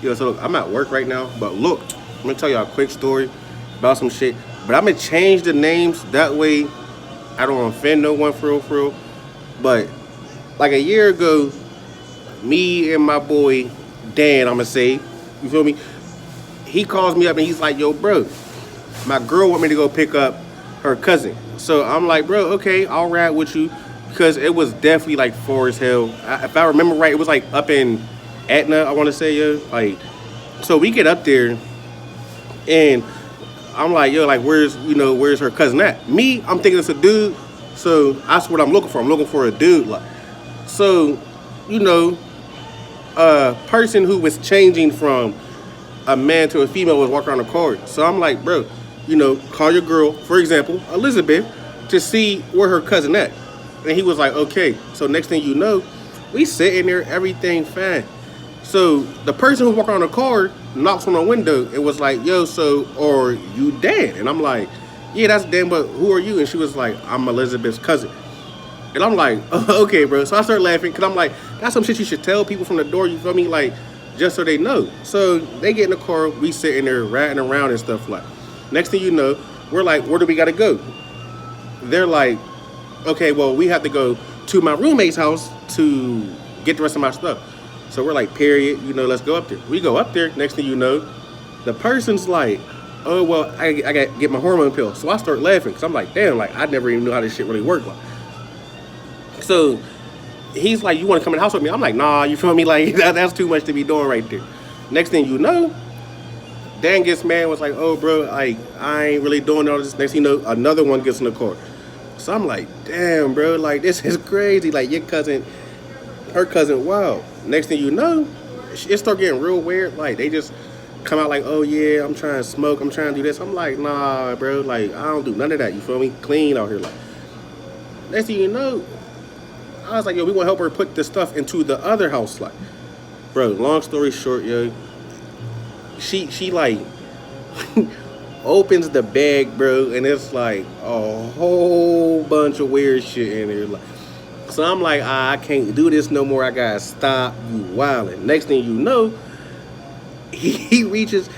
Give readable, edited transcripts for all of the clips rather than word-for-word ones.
Yo, so look, I'm at work right now, but look, I'm gonna tell you a quick story about some shit. But I'm gonna change the names that way I don't offend no one for real. But like a year ago, me and my boy Dan, I'ma say, you feel me? He calls me up and he's like, "Yo, bro, my girl want me to go pick up her cousin." So I'm like, "Bro, okay, I'll ride with you," because it was definitely like Forest Hill. If I remember right, it was like up in Etna. I want to say, yo, like, so we get up there and I'm like, yo, like, where's her cousin at? Me, I'm thinking it's a dude. So that's what I'm looking for. I'm looking for a dude. Like, so, you know, a person who was changing from a man to a female was walking around the corridor. So I'm like, bro, call your girl, for example, Elizabeth, to see where her cousin at. And he was like, okay. So next thing you know, we sitting there, everything fine. So the person who walked around the car knocks on the window and was like, yo, so, or you Dan? And I'm like, yeah, that's Dan, but who are you? And she was like, I'm Elizabeth's cousin. And I'm like, oh, okay, bro. So I start laughing because I'm like, that's some shit you should tell people from the door, you feel me? Like, just so they know. So they get in the car, we sitting there ratting around and stuff like. Next thing you know, we're like, where do we gotta go? They're like, okay, well, we have to go to my roommate's house to get the rest of my stuff. So we're like, period, let's go up there. We go up there, next thing you know, the person's like, oh, well, I got to get my hormone pill. So I start laughing because I'm like, damn, like, I never even knew how this shit really worked. Like, so he's like, you want to come in the house with me? I'm like, nah, you feel me? Like, that's too much to be doing right there. Next thing you know, Dan gets mad and was like, oh, bro, like, I ain't really doing all this. Next thing you know, another one gets in the car. So I'm like, damn, bro, like, this is crazy. Like, her cousin, wow. Next thing you know, it start getting real weird. Like, they just come out like, oh, yeah, I'm trying to smoke. I'm trying to do this. I'm like, nah, bro, like, I don't do none of that. You feel me? Clean out here. Like, next thing you know, I was like, yo, we want to help her put this stuff into the other house. Like, bro, long story short, yo, she like opens the bag, bro, and it's like a whole bunch of weird shit in there. Like, so I'm like, I can't do this no more. I gotta stop you wilding. Next thing you know, he reaches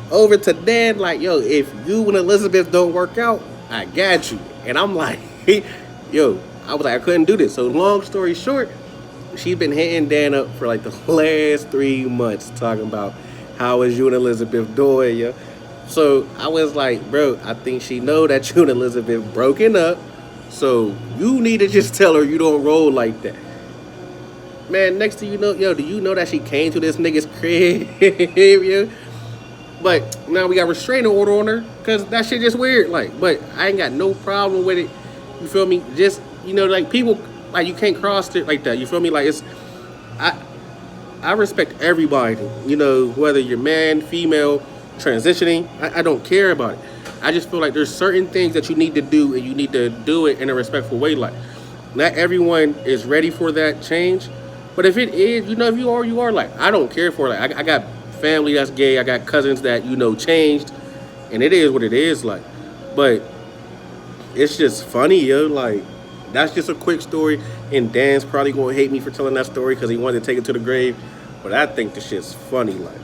over to Dan like, yo, if you and Elizabeth don't work out, I got you. And I'm like, yo, I was like, I couldn't do this. So long story short, she's been hitting Dan up for like the last 3 months talking about how is you and Elizabeth doing, yo. So I was like, bro, I think she know that you and Elizabeth broken up. So you need to just tell her you don't roll like that. Man, next thing you know, yo, do you know that she came to this nigga's crib, yo? But now we got restraining order on her because that shit just weird. Like, but I ain't got no problem with it. You feel me? Just, like people, like you can't cross it like that. You feel me? Like I respect everybody, whether you're man, female, transitioning. I don't care about it. I just feel like there's certain things that you need to do and you need to do it in a respectful way. Like, not everyone is ready for that change. But if it is, if you are, you are. Like, I don't care for it. Like, I got family that's gay. I got cousins that, changed. And it is what it is. Like, but it's just funny, yo. Like, that's just a quick story. And Dan's probably going to hate me for telling that story because he wanted to take it to the grave. But I think the shit's funny, like.